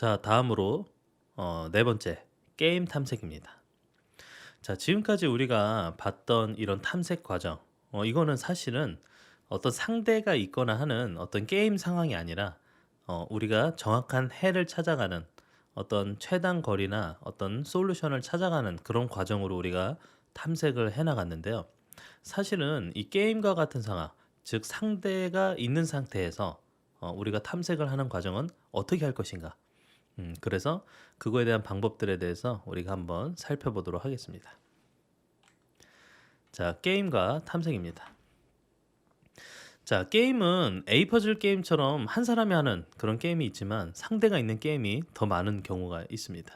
자, 다음으로 네 번째 게임 탐색입니다. 자, 지금까지 우리가 봤던 이런 탐색 과정, 이거는 사실은 어떤 상대가 있거나 하는 어떤 게임 상황이 아니라 우리가 정확한 해를 찾아가는 어떤 최단 거리나 어떤 솔루션을 찾아가는 그런 과정으로 우리가 탐색을 해 나갔는데요. 사실은 이 게임과 같은 상황, 즉 상대가 있는 상태에서 우리가 탐색을 하는 과정은 어떻게 할 것인가? 그래서 그거에 대한 방법들에 대해서 우리가 한번 살펴보도록 하겠습니다. 자, 게임과 탐색입니다. 자, 게임은 A 퍼즐 게임처럼 한 사람이 하는 그런 게임이 있지만 상대가 있는 게임이 더 많은 경우가 있습니다.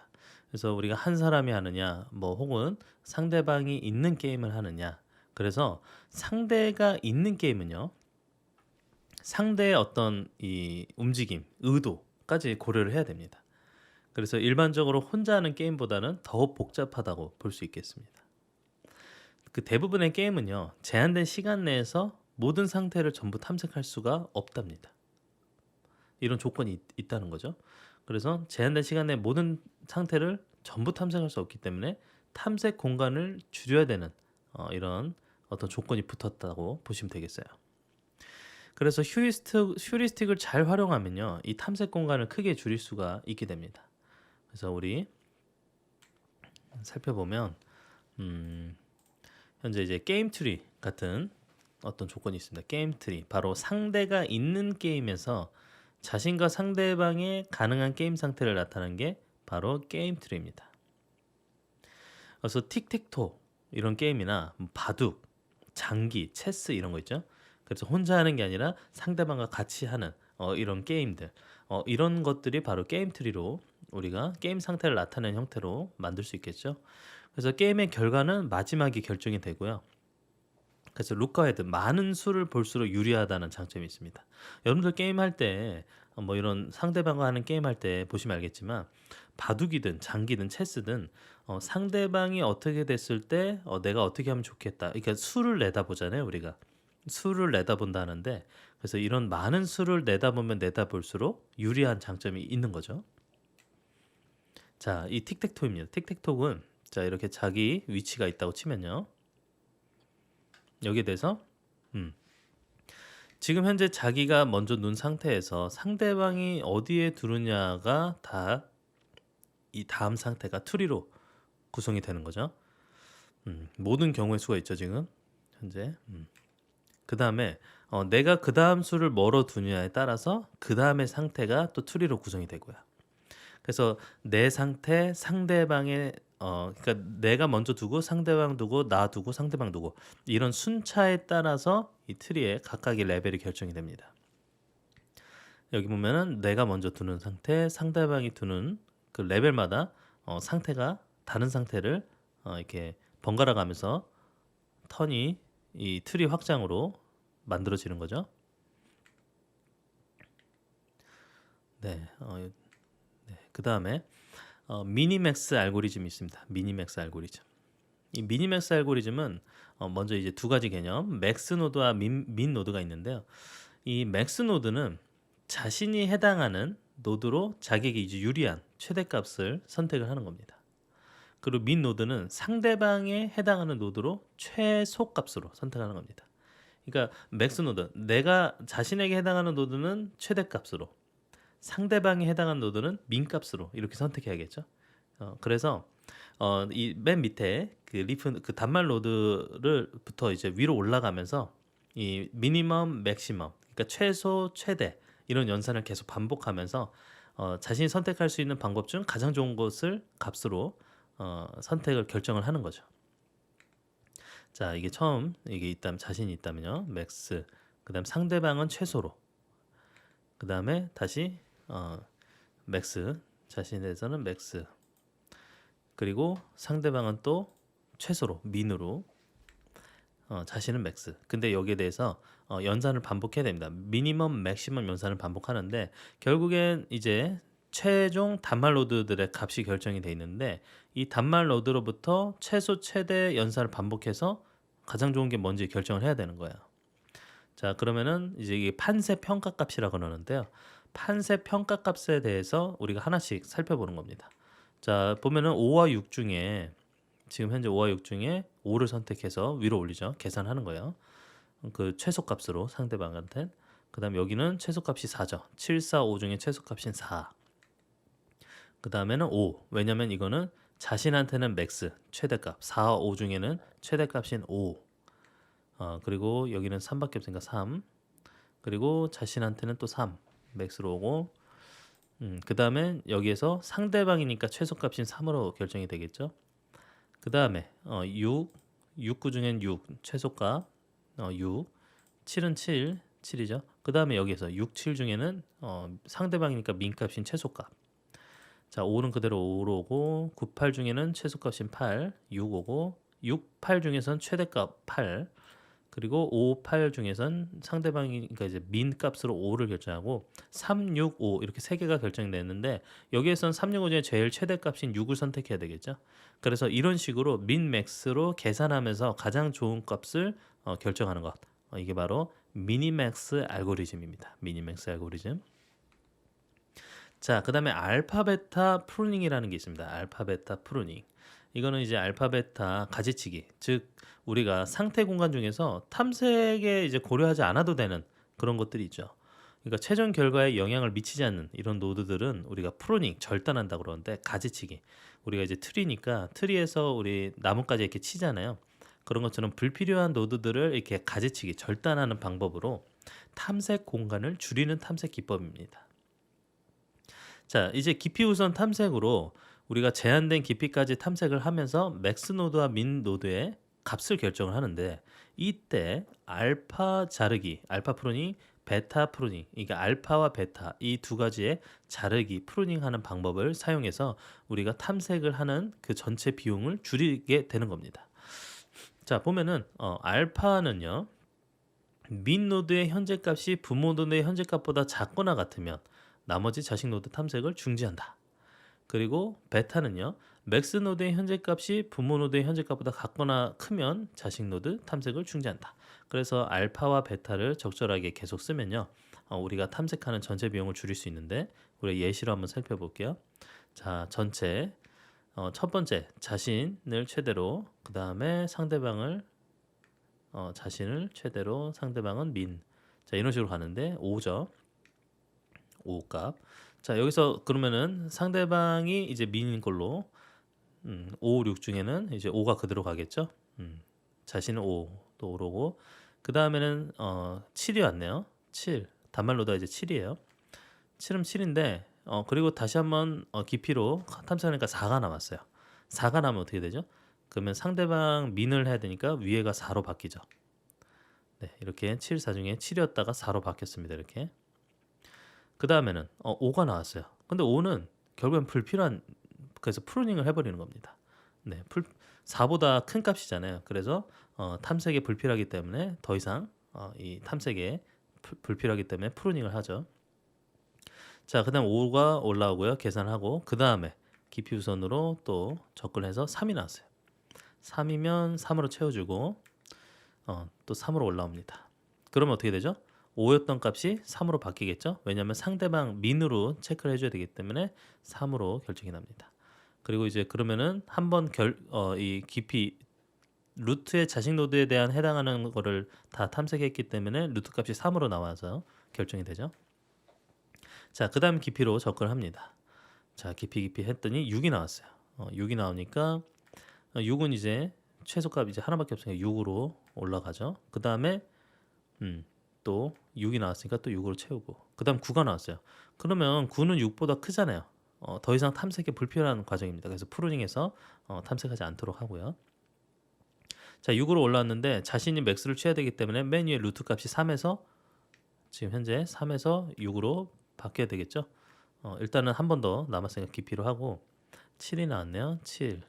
그래서 우리가 한 사람이 하느냐, 뭐 혹은 상대방이 있는 게임을 하느냐. 그래서 상대가 있는 게임은요, 상대의 어떤 이 움직임, 의도까지 고려를 해야 됩니다. 그래서 일반적으로 혼자 하는 게임보다는 더 복잡하다고 볼 수 있겠습니다. 그 대부분의 게임은요, 제한된 시간 내에서 모든 상태를 전부 탐색할 수가 없답니다. 이런 조건이 있다는 거죠. 그래서 제한된 시간 내 모든 상태를 전부 탐색할 수 없기 때문에 탐색 공간을 줄여야 되는 이런 어떤 조건이 붙었다고 보시면 되겠어요. 그래서 휴리스틱을 잘 활용하면요, 이 탐색 공간을 크게 줄일 수가 있게 됩니다. 그래서 우리 살펴보면 현재 이제 게임 트리 같은 어떤 조건이 있습니다. 게임 트리, 바로 상대가 있는 게임에서 자신과 상대방의 가능한 게임 상태를 나타내는 게 바로 게임 트리입니다. 그래서 틱택토 이런 게임이나 바둑, 장기, 체스 이런 거 있죠. 그래서 혼자 하는 게 아니라 상대방과 같이 하는 이런 게임들, 이런 것들이 바로 게임 트리로 우리가 게임 상태를 나타내는 형태로 만들 수 있겠죠. 그래서 게임의 결과는 마지막에 결정이 되고요. 그래서 루커헤드, 많은 수를 볼수록 유리하다는 장점이 있습니다. 여러분들 게임할 때 뭐 이런 상대방과 하는 게임할 때 보시면 알겠지만 바둑이든 장기든 체스든 상대방이 어떻게 됐을 때 내가 어떻게 하면 좋겠다. 그러니까 수를 내다보잖아요, 우리가. 수를 내다본다는데, 그래서 이런 많은 수를 내다보면 내다볼수록 유리한 장점이 있는 거죠. 자, 이 틱택토입니다. 틱택톡은 자, 이렇게 자기 위치가 있다고 치면요. 여기에 대해서 지금 현재 자기가 먼저 눈 상태에서 상대방이 어디에 두느냐가 다 이 다음 상태가 트리로 구성이 되는 거죠. 모든 경우의 수가 있죠, 지금 현재. 그 다음에 내가 그 다음 수를 뭐로 두느냐에 따라서 그 다음의 상태가 또 트리로 구성이 되고요. 그래서 내 상태, 상대방의 그러니까 내가 먼저 두고 상대방 두고 나 두고 상대방 두고 이런 순차에 따라서 이 트리의 각각의 레벨이 결정이 됩니다. 여기 보면은 내가 먼저 두는 상태, 상대방이 두는 그 레벨마다 상태가 다른 상태를 이렇게 번갈아 가면서 턴이 이 트리 확장으로 만들어지는 거죠. 네, 그 다음에 미니맥스 알고리즘이 있습니다. 미니맥스 알고리즘. 이 미니맥스 알고리즘은 먼저 이제 두 가지 개념, 맥스 노드와 민 노드가 있는데요. 이 맥스 노드는 자신이 해당하는 노드로 자기에게 이제 유리한 최대값을 선택을 하는 겁니다. 그리고 민 노드는 상대방에 해당하는 노드로 최소값으로 선택하는 겁니다. 그러니까 맥스 노드, 내가 자신에게 해당하는 노드는 최대값으로, 상대방에 해당하는 노드는 민값으로 이렇게 선택해야겠죠. 그래서 이 맨 밑에 그 리프 그 단말 노드를부터 이제 위로 올라가면서 이 미니멈, 맥시멈, 그러니까 최소, 최대 이런 연산을 계속 반복하면서 자신이 선택할 수 있는 방법 중 가장 좋은 것을 값으로 선택을 결정을 하는 거죠. 자, 이게 처음 이게 있다면 자신이 있다면요, 맥스. 그다음 상대방은 최소로. 그다음에 다시 맥스, 자신에 대해서는 맥스. 그리고 상대방은 또 최소로, 민으로. 자신은 맥스. 근데 여기에 대해서 연산을 반복해야 됩니다. 미니멈, 맥시멈 연산을 반복하는데 결국엔 이제 최종 단말 노드들의 값이 결정이 돼 있는데 이 단말 노드로부터 최소, 최대 연산을 반복해서 가장 좋은 게 뭔지 결정을 해야 되는 거예요. 자, 그러면은 이제 이게 판세 평가 값이라고 그러는데요. 판세 평가값에 대해서 우리가 하나씩 살펴보는 겁니다. 자, 보면은 5와 6 중에 지금 현재 5와 6 중에 5를 선택해서 위로 올리죠. 계산하는 거예요. 그 최소값으로 상대방한테. 그다음 여기는 최소값이 4죠. 7, 4, 5 중에 최소값인 4. 그다음에는 5. 왜냐면 이거는 자신한테는 맥스 최대값. 4, 5 중에는 최대값인 5. 그리고 여기는 3밖에 없으니까 3. 그리고 자신한테는 또 3. 맥스로 오고 그다음에 여기에서 상대방이니까 최소값인 3으로 결정이 되겠죠. 그다음에 6, 6구 중엔 6 최소값 6, 7은 7, 7이죠. 그다음에 여기에서 6, 7 중에는 상대방이니까 민값인 최소값. 자, 5는 그대로 5로 오고 9, 8 중에는 최소값인 8, 6 오고 6, 8 중에선 최대값 8. 그리고 5, 8 중에선 상대방이 그러니까 이제 민 값으로 5를 결정하고 3, 6, 5 이렇게 세 개가 결정됐는데 여기에선 3, 6, 5 중에 제일 최대값인 6을 선택해야 되겠죠. 그래서 이런 식으로 민 맥스로 계산하면서 가장 좋은 값을 결정하는 것. 이게 바로 미니맥스 알고리즘입니다. 미니맥스 알고리즘. 자, 그다음에 알파 베타 프루닝이라는 게 있습니다. 알파 베타 프루닝. 이거는 이제 알파 베타 가지치기. 즉 우리가 상태 공간 중에서 탐색에 이제 고려하지 않아도 되는 그런 것들이 있죠. 그러니까 최종 결과에 영향을 미치지 않는 이런 노드들은 우리가 프루닝 절단한다 그러는데 가지치기. 우리가 이제 트리니까 트리에서 우리 나뭇가지 이렇게 치잖아요. 그런 것처럼 불필요한 노드들을 이렇게 가지치기 절단하는 방법으로 탐색 공간을 줄이는 탐색 기법입니다. 자, 이제 깊이 우선 탐색으로 우리가 제한된 깊이까지 탐색을 하면서 맥스 노드와 민 노드의 값을 결정을 하는데 이때 알파 자르기, 알파 프루닝, 베타 프루닝, 그러니까 알파와 베타 이 두 가지의 자르기, 프루닝하는 방법을 사용해서 우리가 탐색을 하는 그 전체 비용을 줄이게 되는 겁니다. 자, 보면은 알파는요 민 노드의 현재 값이 부모 노드의 현재 값보다 작거나 같으면 나머지 자식 노드 탐색을 중지한다. 그리고 베타는요 맥스 노드의 현재 값이 부모 노드의 현재 값보다 같거나 크면 자식 노드 탐색을 중지한다. 그래서 알파와 베타를 적절하게 계속 쓰면요 우리가 탐색하는 전체 비용을 줄일 수 있는데 우리 예시로 한번 살펴볼게요. 자, 전체 첫 번째 자신을 최대로, 그 다음에 상대방을 자신을 최대로, 상대방은 민. 자, 이런 식으로 가는데 5죠. 5 값. 자, 여기서 그러면은 상대방이 이제 민인 걸로 5, 6 중에는 이제 5가 그대로 가겠죠. 자신은 5, 또 5로고 그 다음에는 7이 왔네요. 7. 단말로다 이제 7이에요. 7은 7인데 그리고 다시 한번 깊이로 탐색하니까 4가 남았어요. 4가 나면 어떻게 되죠? 그러면 상대방 민을 해야 되니까 위에가 4로 바뀌죠. 네, 이렇게 7, 4 중에 7이었다가 4로 바뀌었습니다. 이렇게. 그 다음에는 5가 나왔어요. 근데 5는 결국엔 불필요한, 그래서 프루닝을 해버리는 겁니다. 네, 4보다 큰 값이잖아요. 그래서 탐색에 불필요하기 때문에 더 이상 이 탐색에 불필요하기 때문에 프루닝을 하죠. 자, 그 다음 5가 올라오고요. 계산하고 그 다음에 깊이 우선으로 또 접근해서 3이 나왔어요. 3이면 3으로 채워주고 또 3으로 올라옵니다. 그러면 어떻게 되죠? 5였던 값이 3으로 바뀌겠죠? 왜냐하면 상대방 민으로 체크를 해줘야 되기 때문에 3으로 결정이 납니다. 그리고 이제 그러면은 한번 이 깊이 루트의 자식 노드에 대한 해당하는 거를 다 탐색했기 때문에 루트 값이 3으로 나와서 결정이 되죠. 자, 그 다음 깊이로 접근을 합니다. 자, 깊이 했더니 6이 나왔어요. 6이 나오니까 6은 이제 최소값 이제 하나밖에 없으니까 6으로 올라가죠. 그 다음에 또 6이 나왔으니까 또 6으로 채우고 그 다음 9가 나왔어요. 그러면 9는 6보다 크잖아요. 더 이상 탐색이 불필요한 과정입니다. 그래서 프루닝해서 탐색하지 않도록 하고요. 자, 6으로 올라왔는데 자신이 맥스를 취해야 되기 때문에 맨 위에 루트 값이 3에서 지금 현재 3에서 6으로 바뀌어야 되겠죠. 일단은 한 번 더 남았으니까 깊이로 하고 7이 나왔네요. 7,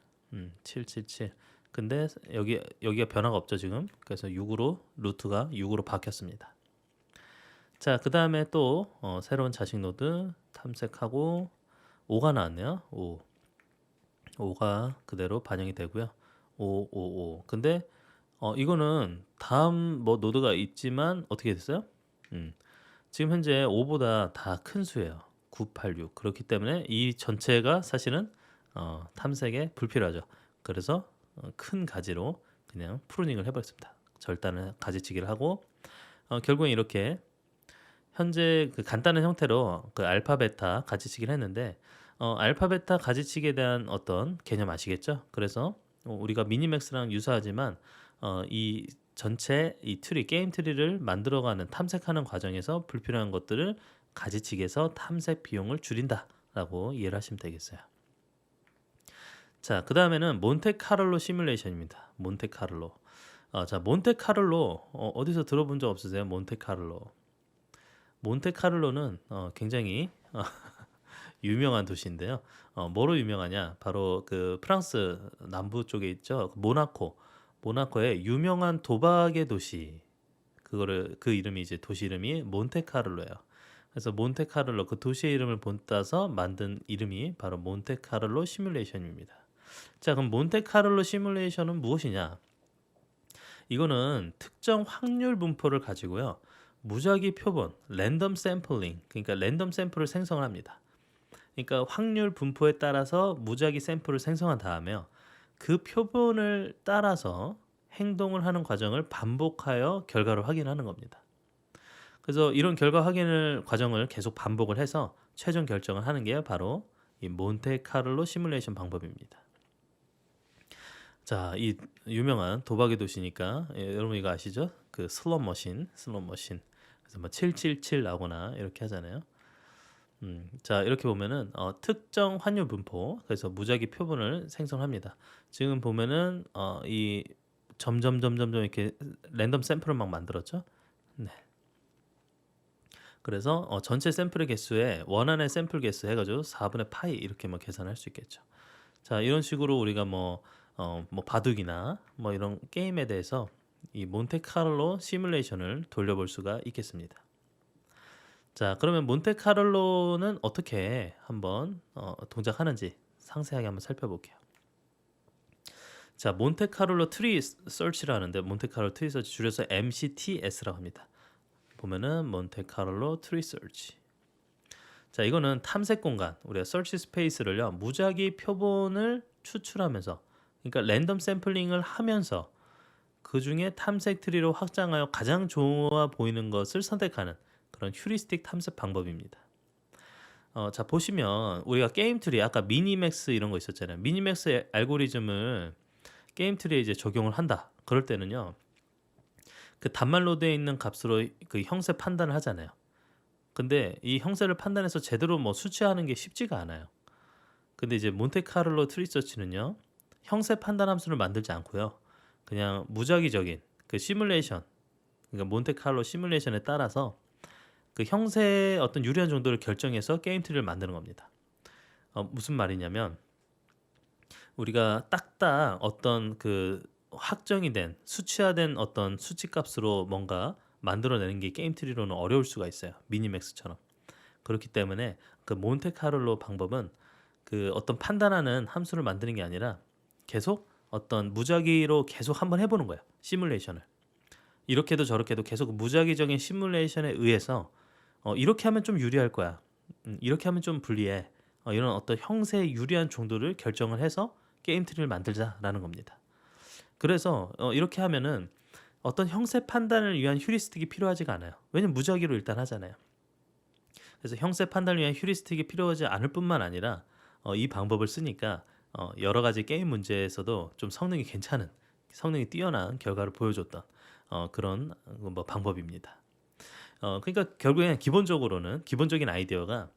7, 7, 7. 근데 여기가 변화가 없죠 지금. 그래서 6으로 루트가 6으로 바뀌었습니다. 자, 그 다음에 또 새로운 자식 노드 탐색하고 5가 나왔네요. 5. 5가 그대로 반영이 되고요. 5, 5, 5. 근데 이거는 다음 뭐 노드가 있지만 어떻게 됐어요? 지금 현재 5보다 다 큰 수예요. 986. 그렇기 때문에 이 전체가 사실은 탐색에 불필요하죠. 그래서 큰 가지로 그냥 프루닝을 해버렸습니다. 절단을 가지치기를 하고 결국엔 이렇게 현재 그 간단한 형태로 그 알파 베타 가지치기를 했는데 알파 베타 가지치기에 대한 어떤 개념 아시겠죠? 그래서 우리가 미니맥스랑 유사하지만 이 전체 이 트리 게임 트리를 만들어가는 탐색하는 과정에서 불필요한 것들을 가지치기해서 탐색 비용을 줄인다라고 이해를 하시면 되겠어요. 자, 그 다음에는 몬테카를로 시뮬레이션입니다. 몬테카를로. 자, 몬테카를로 어디서 들어본 적 없으세요? 몬테카를로. 몬테카를로는 굉장히 유명한 도시인데요. 뭐로 유명하냐? 바로 그 프랑스 남부 쪽에 있죠. 모나코의 유명한 도박의 도시. 그 이름이 이제 도시 이름이 몬테카를로예요. 그래서 몬테카를로 그 도시의 이름을 본따서 만든 이름이 바로 몬테카를로 시뮬레이션입니다. 자, 그럼 몬테카를로 시뮬레이션은 무엇이냐? 이거는 특정 확률 분포를 가지고요. 무작위 표본, 랜덤 샘플링, 그러니까 랜덤 샘플을 생성을 합니다. 그러니까 확률 분포에 따라서 무작위 샘플을 생성한 다음에요. 그 표본을 따라서 행동을 하는 과정을 반복하여 결과를 확인하는 겁니다. 그래서 이런 결과 확인을 과정을 계속 반복을 해서 최종 결정을 하는 게 바로 이 몬테카를로 시뮬레이션 방법입니다. 자, 이 유명한 도박의 도시니까 여러분 이거 아시죠? 그 슬롯 머신. 그래서 뭐 777 나오거나 이렇게 하잖아요. 자, 이렇게 보면은 특정 환율 분포, 그래서 무작위 표본을 생성합니다. 지금 보면은 이 점점 이렇게 랜덤 샘플을 막 만들었죠. 네. 그래서 전체 샘플의 개수에 원하는 샘플 개수 해가지고 4분의 파이 이렇게 뭐 계산할 수 있겠죠. 자, 이런 식으로 우리가 뭐 바둑이나 뭐 이런 게임에 대해서 이 몬테카를로 시뮬레이션을 돌려볼 수가 있겠습니다. 자, 그러면 몬테카를로는 어떻게 한번 동작하는지 상세하게 한번 살펴볼게요. 자, 몬테카를로 트리 서치라는데 몬테카를로 트리 서치 줄여서 MCTS라고 합니다. 보면은 몬테카를로 트리 서치. 자, 이거는 탐색 공간, 우리가 서치 스페이스를요 무작위 표본을 추출하면서, 그러니까 랜덤 샘플링을 하면서 그 중에 탐색 트리로 확장하여 가장 좋아 보이는 것을 선택하는 그런 휴리스틱 탐색 방법입니다. 자, 보시면 우리가 게임 트리 아까 미니맥스 이런 거 있었잖아요. 미니맥스 알고리즘을 게임 트리에 이제 적용을 한다. 그럴 때는요, 그 단말로드에 있는 값으로 그 형세 판단을 하잖아요. 근데 이 형세를 판단해서 제대로 뭐 수치하는 게 쉽지가 않아요. 근데 이제 몬테카를로 트리 서치는요, 형세 판단 함수를 만들지 않고요, 그냥 무작위적인 그 시뮬레이션, 그러니까 몬테카를로 시뮬레이션에 따라서 그 형세의 어떤 유리한 정도를 결정해서 게임 트리를 만드는 겁니다. 무슨 말이냐면 우리가 딱딱 어떤 그 확정이 된 수치화된 어떤 수치 값으로 뭔가 만들어내는 게 게임 트리로는 어려울 수가 있어요. 미니맥스처럼. 그렇기 때문에 그 몬테카를로 방법은 그 어떤 판단하는 함수를 만드는 게 아니라 계속 어떤 무작위로 계속 한번 해보는 거예요. 시뮬레이션을. 이렇게도 저렇게도 계속 무작위적인 시뮬레이션에 의해서 이렇게 하면 좀 유리할 거야. 이렇게 하면 좀 불리해. 이런 어떤 형세의 유리한 정도를 결정을 해서 게임 트리를 만들자라는 겁니다. 그래서 이렇게 하면은 어떤 형세 판단을 위한 휴리스틱이 필요하지가 않아요. 왜냐면 무작위로 일단 하잖아요. 그래서 형세 판단을 위한 휴리스틱이 필요하지 않을 뿐만 아니라 이 방법을 쓰니까 여러 가지 게임 문제에서도 좀 성능이 괜찮은, 성능이 뛰어난 결과를 보여줬던 그런 뭐 방법입니다. 그러니까 결국엔 기본적인 아이디어가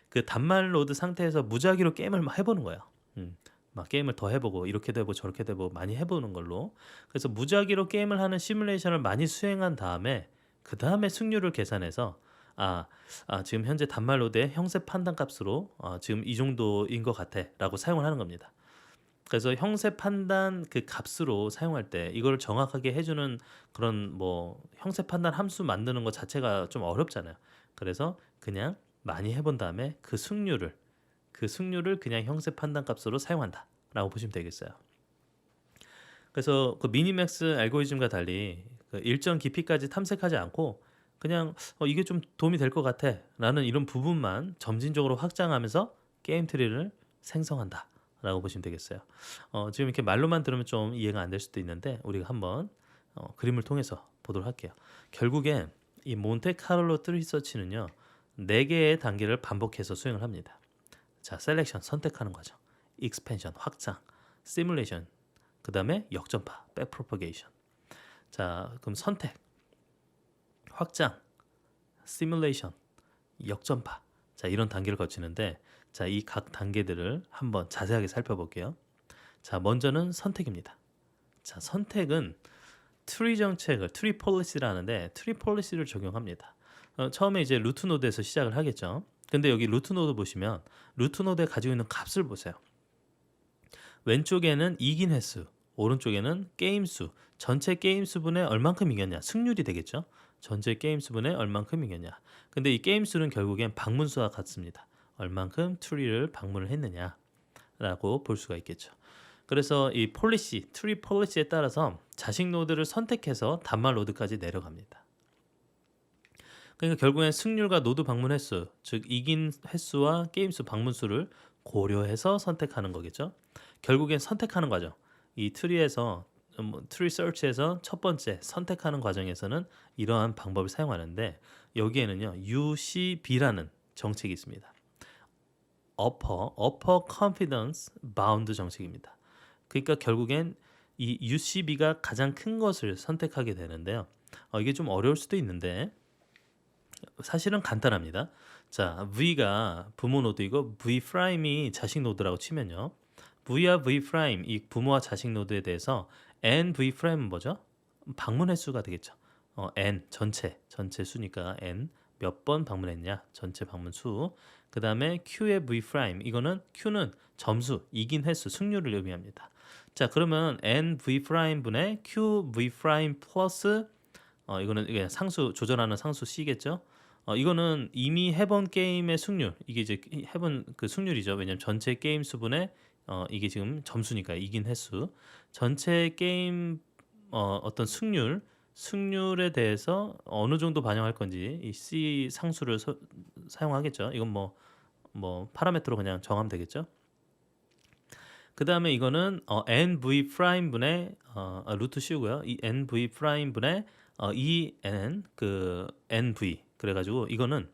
그 단말로드 상태에서 무작위로 게임을 막 해보는 거예요. 막 게임을 더 해보고 이렇게도 해보고 저렇게도 해보고 많이 해보는 걸로. 그래서 무작위로 게임을 하는 시뮬레이션을 많이 수행한 다음에 그 다음에 승률을 계산해서 지금 현재 단말로드의 형세 판단 값으로 지금 이 정도인 것 같아라고 사용을 하는 겁니다. 그래서 형세 판단 그 값으로 사용할 때 이걸 정확하게 해주는 그런 뭐 형세 판단 함수 만드는 것 자체가 좀 어렵잖아요. 그래서 그냥 많이 해본 다음에 그 승률을 그냥 형세 판단 값으로 사용한다라고 보시면 되겠어요. 그래서 그 미니맥스 알고리즘과 달리 그 일정 깊이까지 탐색하지 않고 그냥 이게 좀 도움이 될 것 같아 라는 이런 부분만 점진적으로 확장하면서 게임 트리를 생성한다 라고 보시면 되겠어요. 지금 이렇게 말로만 들으면 좀 이해가 안 될 수도 있는데 우리가 한번 그림을 통해서 보도록 할게요. 결국엔 이 몬테카를로 트리 서치는요 4개의 단계를 반복해서 수행을 합니다. 자, 셀렉션 선택하는 과정, 익스펜션 확장, 시뮬레이션, 그 다음에 역전파 백프로퍼게이션. 자, 그럼 선택, 확장, 시뮬레이션, 역전파. 자, 이런 단계를 거치는데 자, 이 각 단계들을 한번 자세하게 살펴볼게요. 자, 먼저는 선택입니다. 자, 선택은 트리 정책을 트리 폴리시를 하는데 트리 폴리시를 적용합니다. 처음에 이제 루트 노드에서 시작을 하겠죠. 근데 여기 루트 노드 보시면 루트 노드에 가지고 있는 값을 보세요. 왼쪽에는 이긴 횟수, 오른쪽에는 게임 수, 전체 게임 수분에 얼만큼 이겼냐, 승률이 되겠죠. 전체 게임 수분에 얼만큼 이겼냐. 근데 이 게임 수는 결국엔 방문 수와 같습니다. 얼만큼 트리를 방문을 했느냐라고 볼 수가 있겠죠. 그래서 이 폴리시, 트리 폴리시에 따라서 자식 노드를 선택해서 단말 노드까지 내려갑니다. 그러니까 결국엔 승률과 노드 방문 횟수, 즉 이긴 횟수와 게임 수 방문 수를 고려해서 선택하는 거겠죠. 결국엔 선택하는 과정. 이 트리에서 트리 서치에서 첫 번째 선택하는 과정에서는 이러한 방법을 사용하는데 여기에는요 UCB라는 정책이 있습니다. Upper Confidence Bound 정책입니다. 그러니까 결국엔 이 UCB가 가장 큰 것을 선택하게 되는데요. 이게 좀 어려울 수도 있는데 사실은 간단합니다. 자, V가 부모 노드이고 V 프라임이 자식 노드라고 치면요. V와 V 프라임 이 부모와 자식 노드에 대해서 N V 프라임은 뭐죠? 방문 횟수가 되겠죠. N 전체 수니까 N 몇 번 방문했냐 전체 방문 수. 그 다음에 Q의 V 프라임 이거는 Q는 점수 이긴 횟수 승률을 의미합니다. 자, 그러면 N V 프라임 분의 Q V 프라임 플러스 이거는 그냥 상수 조절하는 상수 C겠죠. 이거는 이미 해본 게임의 승률 이게 이제 해본 그 승률이죠. 왜냐면 전체 게임 수분의 이게 지금 점수니까 이긴 횟수 전체 게임 어떤 승률에 대해서 어느 정도 반영할 건지 이 C 상수를 사용하겠죠. 이건 뭐 파라메트로 그냥 정하면 되겠죠. 그 다음에 이거는 NV 프라임 분의 루트 씌우고요. 이 NV 프라임 분의 EN 그 NV 그래가지고 이거는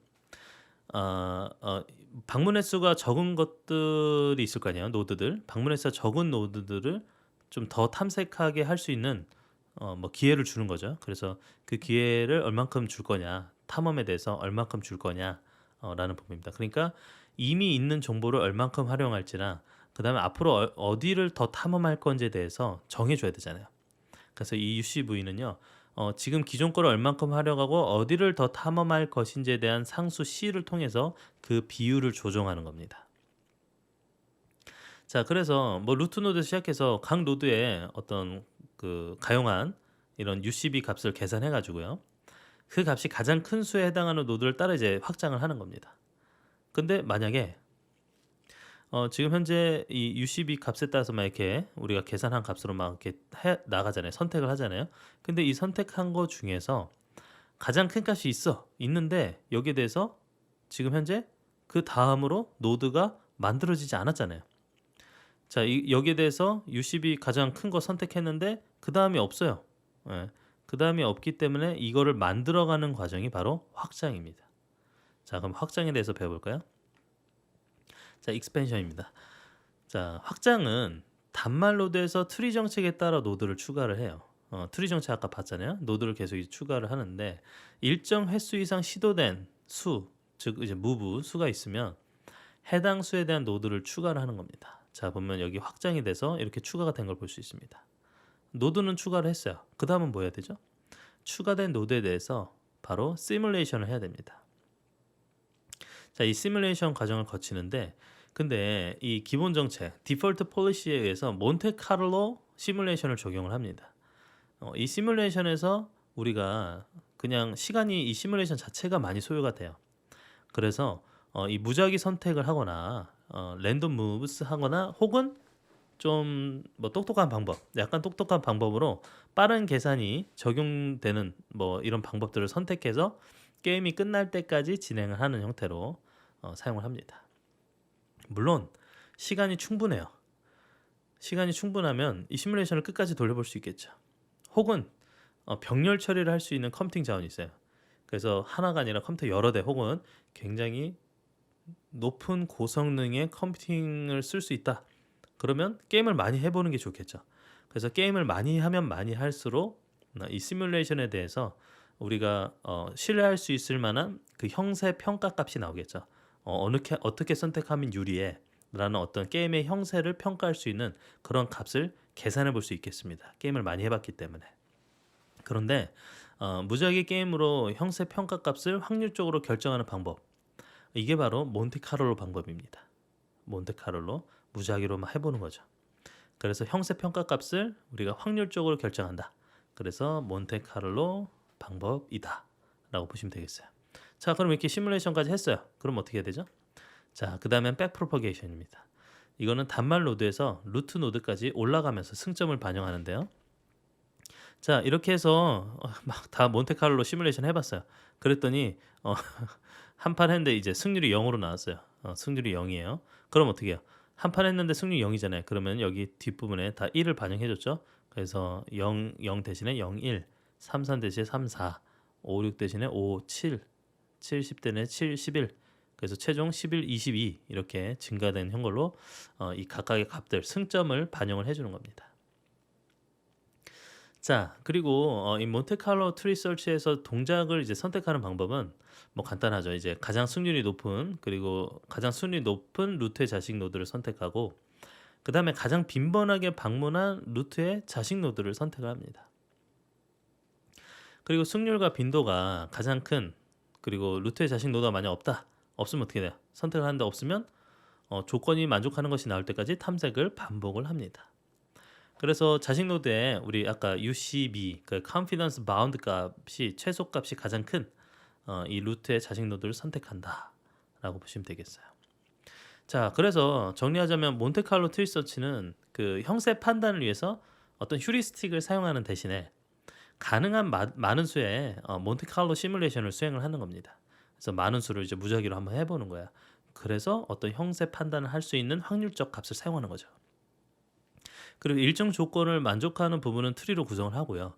방문 횟수가 적은 것들이 있을 거 아니에요. 노드들 방문 횟수가 적은 노드들을 좀 더 탐색하게 할 수 있는 뭐 기회를 주는 거죠. 그래서 그 기회를 얼만큼 줄 거냐 탐험에 대해서 얼만큼 줄 거냐 라는 부분입니다. 그러니까 이미 있는 정보를 얼만큼 활용할지나 그 다음에 앞으로 어디를 더 탐험할 건지에 대해서 정해줘야 되잖아요. 그래서 이 UCV는요 지금 기존 거를 얼만큼 활용하고 어디를 더 탐험할 것인지에 대한 상수 C를 통해서 그 비율을 조정하는 겁니다. 자, 그래서 뭐 루트 노드 시작해서 각 노드에 어떤 그 가용한 이런 UCB 값을 계산해 가지고요. 그 값이 가장 큰 수에 해당하는 노드를 따라 이제 확장을 하는 겁니다. 근데 만약에 지금 현재 이 UCB 값에 따라서 막 이렇게 우리가 계산한 값으로 막 이렇게 나가잖아요. 선택을 하잖아요. 근데 이 선택한 거 중에서 가장 큰 값이 있는데 여기에 대해서 지금 현재 그 다음으로 노드가 만들어지지 않았잖아요. 자, 여기에 대해서 UCB 가장 큰 거 선택했는데 그 다음이 없어요. 예, 그 다음이 없기 때문에 이거를 만들어가는 과정이 바로 확장입니다. 자, 그럼 확장에 대해서 배워볼까요? 자, 익스펜션입니다. 자, 확장은 단말 노드에서 트리 정책에 따라 노드를 추가를 해요. 트리 정책 아까 봤잖아요. 노드를 계속 추가를 하는데 일정 횟수 이상 시도된 수, 즉 이제 무브 수가 있으면 해당 수에 대한 노드를 추가를 하는 겁니다. 자, 보면 여기 확장이 돼서 이렇게 추가가 된 걸 볼 수 있습니다. 노드는 추가를 했어요. 그 다음은 뭐 해야 되죠? 추가된 노드에 대해서 바로 시뮬레이션을 해야 됩니다. 자, 이 시뮬레이션 과정을 거치는데 근데 이 기본 정책 디폴트 폴리시에 의해서 몬테카를로 시뮬레이션을 적용을 합니다. 이 시뮬레이션에서 우리가 그냥 시간이 이 시뮬레이션 자체가 많이 소요가 돼요. 그래서 이 무작위 선택을 하거나 랜덤 무브스 하거나 혹은 좀 뭐 똑똑한 방법, 약간 똑똑한 방법으로 빠른 계산이 적용되는 뭐 이런 방법들을 선택해서 게임이 끝날 때까지 진행을 하는 형태로 사용을 합니다. 물론 시간이 충분해요. 시간이 충분하면 이 시뮬레이션을 끝까지 돌려볼 수 있겠죠. 혹은 병렬 처리를 할 수 있는 컴퓨팅 자원이 있어요. 그래서 하나가 아니라 컴퓨터 여러 대 혹은 굉장히 높은 고성능의 컴퓨팅을 쓸 수 있다. 그러면 게임을 많이 해보는 게 좋겠죠. 그래서 게임을 많이 하면 많이 할수록 이 시뮬레이션에 대해서 우리가 신뢰할 수 있을 만한 그 형세 평가 값이 나오겠죠. 어떻게 선택하면 유리해 라는 어떤 게임의 형세를 평가할 수 있는 그런 값을 계산해 볼 수 있겠습니다. 게임을 많이 해봤기 때문에. 그런데 무작위 게임으로 형세 평가 값을 확률적으로 결정하는 방법, 이게 바로 몬테카를로 방법입니다. 몬테카를로 무작위로만 해보는 거죠. 그래서 형세 평가 값을 우리가 확률적으로 결정한다. 그래서 몬테카를로 방법이다 라고 보시면 되겠어요. 자, 그럼 이렇게 시뮬레이션까지 했어요. 그럼 어떻게 해야 되죠? 자, 그 다음엔 백프로퍼게이션입니다. 이거는 단말 노드에서 루트 노드까지 올라가면서 승점을 반영하는데요. 자, 이렇게 해서 막 다 몬테카를로 시뮬레이션 해봤어요. 그랬더니 한 판 했는데 이제 승률이 0으로 나왔어요. 승률이 0이에요. 그럼 어떻게 해요? 한 판 했는데 승률이 0이잖아요. 그러면 여기 뒷부분에 다 1을 반영해줬죠. 그래서 0, 0 대신에 0, 1, 3, 3 대신에 3, 4, 5, 6 대신에 5, 7, 7, 10 대신에 7, 11. 그래서 최종 11, 22 이렇게 증가된 형걸로 이 각각의 값들 승점을 반영을 해주는 겁니다. 자, 그리고 이 몬테칼로 트리 서치에서 동작을 이제 선택하는 방법은 뭐 간단하죠. 이제 가장 승률이 높은 그리고 가장 승률이 높은 루트의 자식 노드를 선택하고 그 다음에 가장 빈번하게 방문한 루트의 자식 노드를 선택을 합니다. 그리고 승률과 빈도가 가장 큰 그리고 루트의 자식 노드가 만약 없으면 어떻게 돼요? 선택을 하는데 없으면 조건이 만족하는 것이 나올 때까지 탐색을 반복을 합니다. 그래서 자식 노드에 우리 아까 UCB 그 Confidence Bound 값이 최소 값이 가장 큰 이 루트의 자식 노드를 선택한다라고 보시면 되겠어요. 자, 그래서 정리하자면 몬테칼로 트리 서치는 그 형세 판단을 위해서 어떤 휴리스틱을 사용하는 대신에 가능한 많은 수의 몬테칼로 시뮬레이션을 수행을 하는 겁니다. 그래서 많은 수를 이제 무작위로 한번 해보는 거야. 그래서 어떤 형세 판단을 할 수 있는 확률적 값을 사용하는 거죠. 그리고 일정 조건을 만족하는 부분은 트리로 구성을 하고요.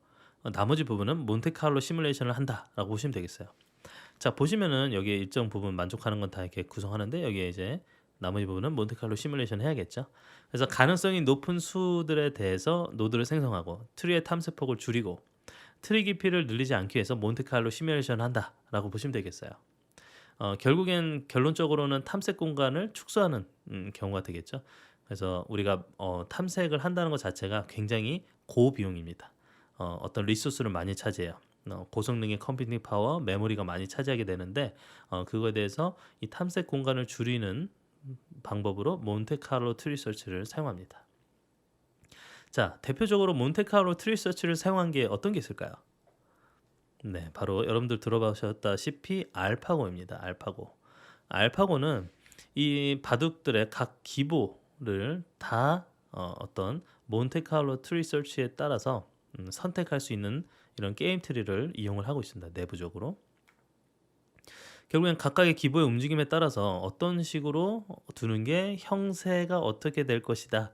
나머지 부분은 몬테칼로 시뮬레이션을 한다라고 보시면 되겠어요. 자, 보시면은 여기에 일정 부분 만족하는 건 다 이렇게 구성하는데 여기에 이제 나머지 부분은 몬테칼로 시뮬레이션 해야겠죠. 그래서 가능성이 높은 수들에 대해서 노드를 생성하고 트리의 탐색폭을 줄이고 트리 깊이를 늘리지 않기 위해서 몬테칼로 시뮬레이션을 한다라고 보시면 되겠어요. 결국엔 결론적으로는 탐색 공간을 축소하는 경우가 되겠죠. 그래서 우리가 탐색을 한다는 것 자체가 굉장히 고비용입니다. 어떤 리소스를 많이 차지해요. 고성능의 컴퓨팅 파워, 메모리가 많이 차지하게 되는데 그거에 대해서 이 탐색 공간을 줄이는 방법으로 몬테카를로 트리 서치를 사용합니다. 자, 대표적으로 몬테카를로 트리 서치를 사용한 게 어떤 게 있을까요? 네, 바로 여러분들 들어보셨다시피 알파고입니다. 알파고는 이 바둑들의 각 기보를 다 어떤 몬테칼로 트리 서치에 따라서 선택할 수 있는 이런 게임 트리를 이용을 하고 있습니다. 내부적으로. 결국엔 각각의 기보의 움직임에 따라서 어떤 식으로 두는 게 형세가 어떻게 될 것이다.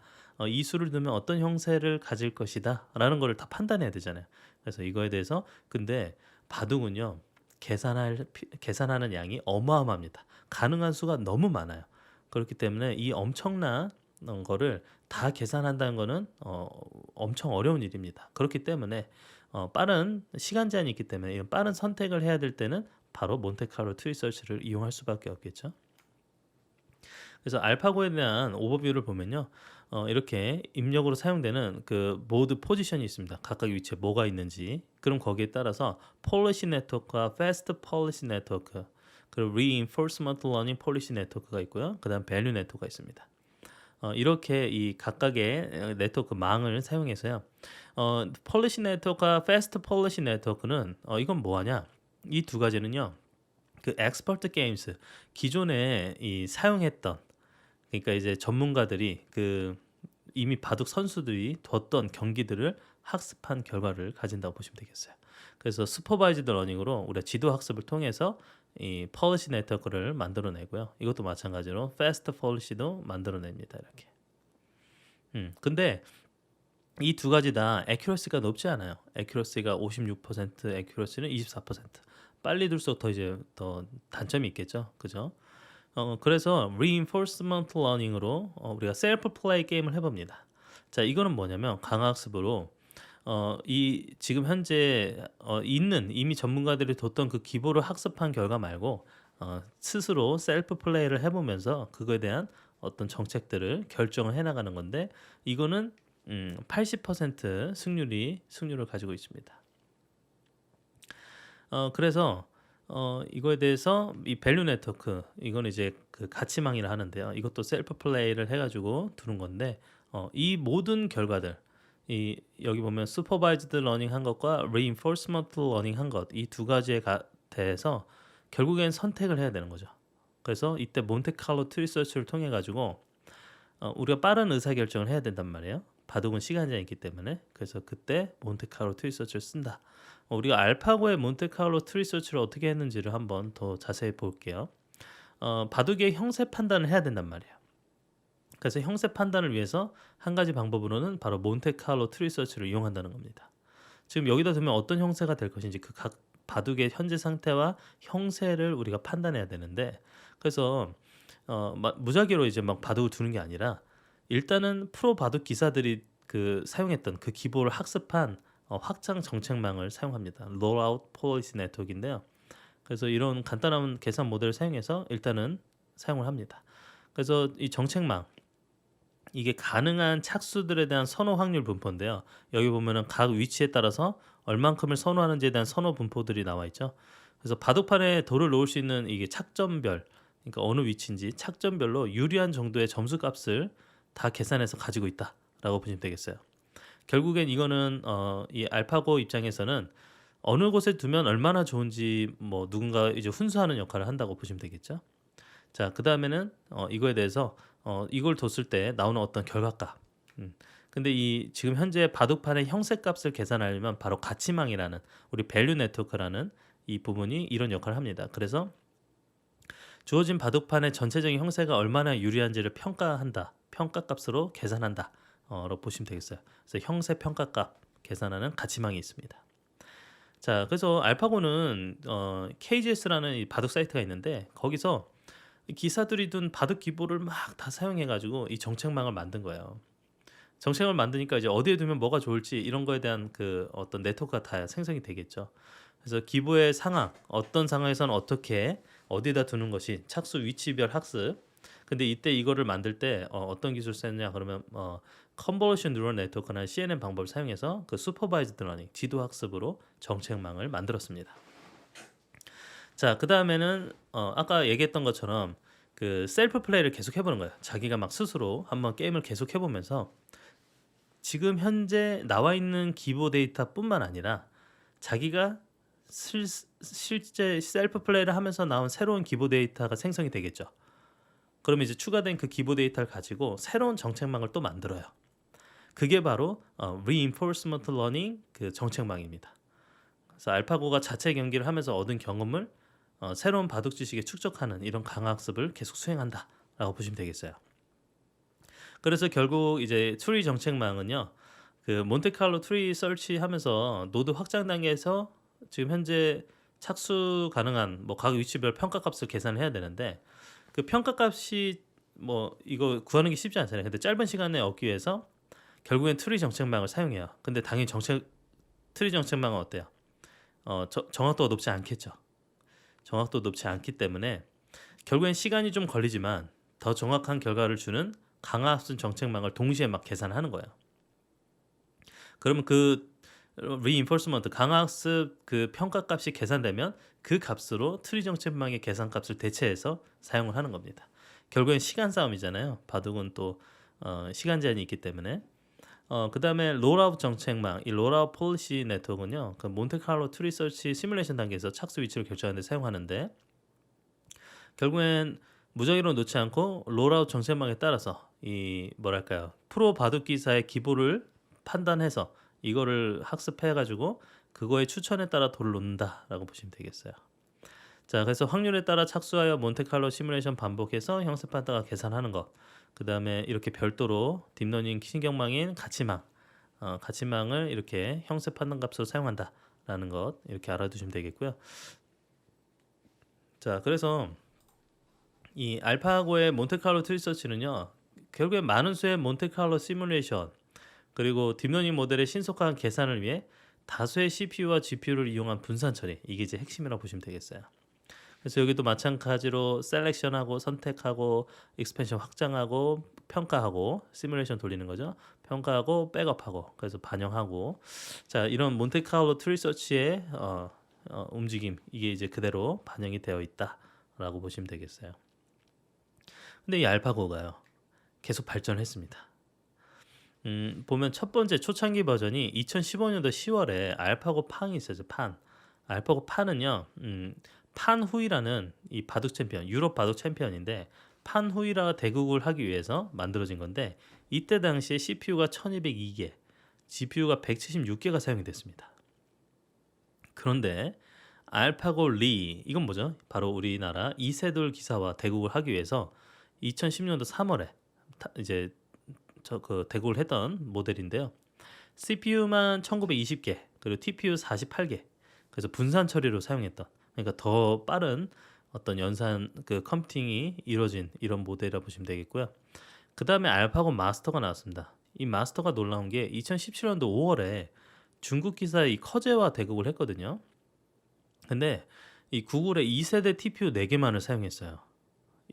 이 수를 두면 어떤 형세를 가질 것이다. 라는 거를 다 판단해야 되잖아요. 그래서 이거에 대해서 근데 바둑은요. 계산하는 양이 어마어마합니다. 가능한 수가 너무 많아요. 그렇기 때문에 이 엄청난 거를 다 계산한다는 거는 엄청 어려운 일입니다. 그렇기 때문에 빠른 시간 제한이 있기 때문에 이런 빠른 선택을 해야 될 때는 바로 몬테칼로 트리 서치를 이용할 수밖에 없겠죠. 그래서 알파고에 대한 오버뷰를 보면요. 이렇게 입력으로 사용되는 그 모드 포지션이 있습니다. 각각 위치에 뭐가 있는지. 그럼 거기에 따라서 폴리시 네트워크와 패스트 폴리시 네트워크 그리고 reinforcement learning policy 네트워크가 있고요. 그 다음 밸류 네트워크가 있습니다. 이렇게 이 각각의 네트워크 망을 사용해서요. 폴리시 네트워크와 패스트 폴리시 네트워크는 이건 뭐하냐? 이 두 가지는요. 그 엑스퍼트 게임스 기존에 이 사용했던 그러니까 이제 전문가들이 그 이미 바둑 선수들이 뒀던 경기들을 학습한 결과를 가진다고 보시면 되겠어요. 그래서 슈퍼바이즈드 러닝으로 우리가 지도 학습을 통해서 이 폴리시 네트워크를 만들어내고요. 이것도 마찬가지로 패스트 폴리시도 만들어냅니다. 이렇게. 근데 이 두 가지 다 액큐러시가 높지 않아요. 액큐러시가 56%, 액큐러시는 24%. 빨리 둘수록 더 이제 더 단점이 있겠죠. 그죠? 그래서 reinforcement learning으로 우리가 셀프 플레이 게임을 해봅니다. 자, 이거는 뭐냐면 강학습으로 이 지금 현재 있는 이미 전문가들이 뒀던 그 기보를 학습한 결과 말고 스스로 셀프 플레이를 해보면서 그거에 대한 어떤 정책들을 결정을 해나가는 건데 이거는 80% 승률을 가지고 있습니다. 그래서 이거에 대해서 이 밸류 네트워크 이거는 이제 그 가치망이라 하는데요. 이것도 셀프 플레이를 해가지고 두는 건데 이 모든 결과들 이 여기 보면 슈퍼바이즈드 러닝 한 것과 reinforcement 러닝 한 것 이 두 가지에 대해서 결국엔 선택을 해야 되는 거죠. 그래서 이때 몬테칼로 트리 서치를 통해 가지고 우리가 빠른 의사결정을 해야 된단 말이에요. 바둑은 시간 제한이 있기 때문에. 그래서 그때 몬테칼로 트리 서치를 쓴다. 우리가 알파고의 몬테칼로 트리 서치를 어떻게 했는지를 한번 더 자세히 볼게요. 바둑의 형세 판단을 해야 된단 말이에요. 그래서 형세 판단을 위해서 한 가지 방법으로는 바로 몬테칼로 트리 서치를 이용한다는 겁니다. 지금 여기다 두면 어떤 형세가 될 것인지 그 각 바둑의 현재 상태와 형세를 우리가 판단해야 되는데 그래서 무작위로 이제 막 바둑을 두는 게 아니라 일단은 프로 바둑 기사들이 그 사용했던 그 기보를 학습한 확장 정책망을 사용합니다. Rollout Policy Network인데요. 그래서 이런 간단한 계산 모델을 사용해서 일단은 사용을 합니다. 그래서 이 정책망 이게 가능한 착수들에 대한 선호 확률 분포인데요. 여기 보면은 각 위치에 따라서 얼만큼을 선호하는지에 대한 선호 분포들이 나와 있죠. 그래서 바둑판에 돌을 놓을 수 있는 이게 착점별, 그러니까 어느 위치인지 착점별로 유리한 정도의 점수 값을 다 계산해서 가지고 있다라고 보시면 되겠어요. 결국엔 이거는 이 알파고 입장에서는 어느 곳에 두면 얼마나 좋은지 뭐 누군가 이제 훈수하는 역할을 한다고 보시면 되겠죠. 자, 그 다음에는 이거에 대해서 이걸 뒀을 때 나오는 어떤 결과값. 근데 이 지금 현재 바둑판의 형세값을 계산하려면 바로 가치망이라는 우리 밸류 네트워크라는 이 부분이 이런 역할을 합니다. 그래서 주어진 바둑판의 전체적인 형세가 얼마나 유리한지를 평가한다. 평가값으로 계산한다. 라고 보시면 되겠어요. 그래서 형세 평가값 계산하는 가치망이 있습니다. 자, 그래서 알파고는 KGS라는 이 바둑 사이트가 있는데 거기서 기사들이 둔 바둑 기보를 막 다 사용해가지고 이 정책망을 만든 거예요. 정책을 만드니까 이제 어디에 두면 뭐가 좋을지 이런 거에 대한 그 어떤 네트워크가 다 생성이 되겠죠. 그래서 기보의 상황, 어떤 상황에서는 어떻게 어디에다 두는 것이 착수 위치별 학습. 근데 이때 이거를 만들 때 어떤 기술 썼냐 그러면 컨볼루션 뉴럴 네트워크나 CNN 방법을 사용해서 그 슈퍼바이즈드 러닝 지도 학습으로 정책망을 만들었습니다. 자, 그 다음에는 아까 얘기했던 것처럼 그 셀프 플레이를 계속 해보는 거예요. 자기가 막 스스로 한번 게임을 계속 해보면서 지금 현재 나와 있는 기보 데이터뿐만 아니라 자기가 실제 셀프 플레이를 하면서 나온 새로운 기보 데이터가 생성이 되겠죠. 그러면 이제 추가된 그 기보 데이터를 가지고 새로운 정책망을 또 만들어요. 그게 바로 reinforcement learning 그 정책망입니다. 그래서 알파고가 자체 경기를 하면서 얻은 경험을 새로운 바둑 지식에 축적하는 이런 강학습을 계속 수행한다라고 보시면 되겠어요. 그래서 결국 이제 트리 정책망은요, 그 몬테칼로 트리 설치하면서 노드 확장 단계에서 지금 현재 착수 가능한 뭐 각 위치별 평가값을 계산해야 되는데 그 평가값이 뭐 이거 구하는 게 쉽지 않잖아요. 근데 짧은 시간에 얻기 위해서 결국엔 트리 정책망을 사용해요. 근데 당연히 트리 정책망은 어때요? 정확도가 높지 않겠죠. 정확도 높지 않기 때문에 결국엔 시간이 좀 걸리지만 더 정확한 결과를 주는 강화학습 정책망을 동시에 막 계산하는 거예요. 그러면 그 reinforcement 강화학습 그 평가값이 계산되면 그 값으로 트리 정책망의 계산값을 대체해서 사용을 하는 겁니다. 결국엔 시간 싸움이잖아요. 바둑은 또 시간 제한이 있기 때문에 그 다음에 롤아웃 정책망, 이 롤아웃 폴리시 네트워크는요, 그 몬테칼로 트리 서치 시뮬레이션 단계에서 착수 위치를 결정하는 데 사용하는데 결국엔 무작위로 놓지 않고 롤아웃 정책망에 따라서 이 뭐랄까요 프로 바둑 기사의 기보를 판단해서 이거를 학습해가지고 그거의 추천에 따라 돌을 놓는다라고 보시면 되겠어요. 자, 그래서 확률에 따라 착수하여 몬테칼로 시뮬레이션 반복해서 형세 판단과 계산하는 것. 그 다음에 이렇게 별도로 딥러닝 신경망인 가치망을 이렇게 형세 판단 값으로 사용한다라는 것 이렇게 알아두시면 되겠고요. 자, 그래서 이 알파고의 몬테칼로 트리서치는요, 결국에 많은 수의 몬테칼로 시뮬레이션 그리고 딥러닝 모델의 신속한 계산을 위해 다수의 CPU와 GPU를 이용한 분산 처리, 이게 이제 핵심이라고 보시면 되겠어요. 그래서 여기도 마찬가지로 셀렉션하고 선택하고 익스펜션 확장하고 평가하고 시뮬레이션 돌리는 거죠. 평가하고 백업하고 그래서 반영하고, 자, 이런 몬테칼로 트리서치의 움직임, 이게 이제 그대로 반영이 되어 있다라고 보시면 되겠어요. 근데 이 알파고가요, 계속 발전했습니다. 보면 첫 번째 초창기 버전이 2015년도 10월에 알파고 팡이 있었죠. 알파고 팡은요, 판후이라는 이 바둑 챔피언, 유럽 바둑 챔피언인데 판후이라 대국을 하기 위해서 만들어진 건데, 이때 당시에 CPU가 1202개, GPU가 176개가 사용이 됐습니다. 그런데 알파고 리, 이건 뭐죠? 바로 우리나라 이세돌 기사와 대국을 하기 위해서 2010년도 3월에 이제 그 대국을 했던 모델인데요. CPU만 1920개, 그리고 TPU 48개. 그래서 분산 처리로 사용했던, 그러니까 더 빠른 어떤 연산 그 컴퓨팅이 이루어진 이런 모델이라 보시면 되겠고요. 그 다음에 알파고 마스터가 나왔습니다. 이 마스터가 놀라운 게 2017년도 5월에 중국 기사의 이 커제와 대국을 했거든요. 근데 이 구글의 2세대 TPU 4개만을 사용했어요.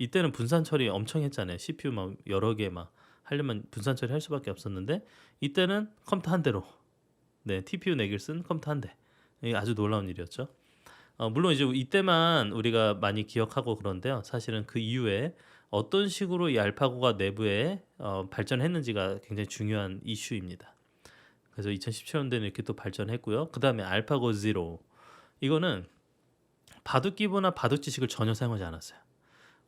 이때는 분산 처리 엄청 했잖아요. CPU 막 여러 개 막 하려면 분산 처리 할 수밖에 없었는데, 이때는 컴퓨터 한 대로, 네, TPU 4개를 쓴 컴퓨터 한 대. 이게 아주 놀라운 일이었죠. 물론 이제 이때만 우리가 많이 기억하고 그런데요. 사실은 그 이후에 어떤 식으로 이 알파고가 내부에 발전했는지가 굉장히 중요한 이슈입니다. 그래서 2017년도에는 이렇게 또 발전했고요. 그 다음에 알파고 제로, 이거는 바둑 기보나 바둑 지식을 전혀 사용하지 않았어요.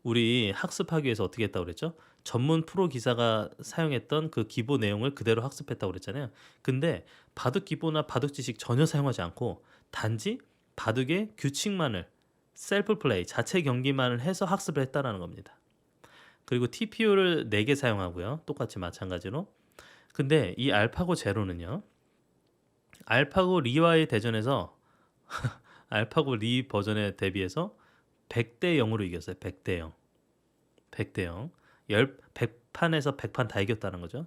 우리 학습하기 위해서 어떻게 했다고 그랬죠? 전문 프로 기사가 사용했던 그 기보 내용을 그대로 학습했다고 그랬잖아요. 근데 바둑 기보나 바둑 지식 전혀 사용하지 않고 단지 바둑의 규칙만을, 셀프 플레이, 자체 경기만을 해서 학습을 했다라는 겁니다. 그리고 TPU를 4개 사용하고요. 똑같이 마찬가지로. 근데 이 알파고 제로는요, 알파고 리와의 대전에서 알파고 리 버전에 대비해서 100대 0으로 이겼어요. 100대 0. 100대 0. 100판에서 100판 다 이겼다는 거죠.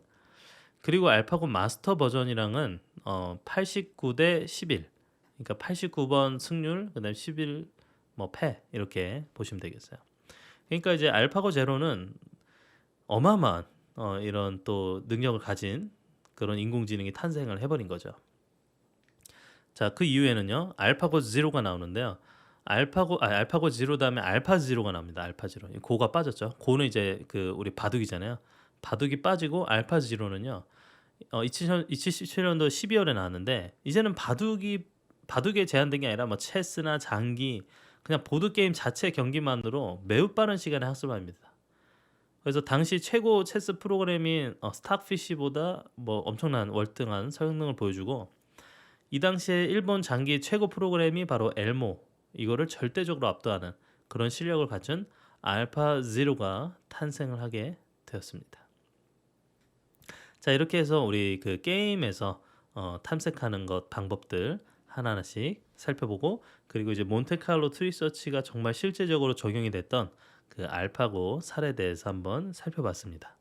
그리고 알파고 마스터 버전이랑은 89대 11. 그러니까 89번 승률, 그다음에 11 뭐 패, 이렇게 보시면 되겠어요. 그러니까 이제 알파고 제로는 어마어마한 이런 또 능력을 가진 그런 인공지능이 탄생을 해버린 거죠. 자, 그 이후에는요, 알파고 제로가 나오는데요. 알파고 제로 다음에 알파 제로가 나옵니다. 알파 제로. 고가 빠졌죠. 고는 이제 그 우리 바둑이잖아요. 바둑이 빠지고 알파 제로는요, 2017년도 12월에 나왔는데, 이제는 바둑에 제한된 게 아니라 뭐 체스나 장기, 그냥 보드 게임 자체 경기만으로 매우 빠른 시간에 학습을 합니다. 그래서 당시 최고 체스 프로그램인 스탁피쉬보다 뭐 엄청난 월등한 성능을 보여주고, 이 당시에 일본 장기 최고 프로그램이 바로 엘모, 이거를 절대적으로 압도하는 그런 실력을 갖춘 알파 제로가 탄생을 하게 되었습니다. 자, 이렇게 해서 우리 그 게임에서 탐색하는 것 방법들 하나하나씩 살펴보고, 그리고 이제 몬테칼로 트리서치가 정말 실제적으로 적용이 됐던 그 알파고 사례에 대해서 한번 살펴봤습니다.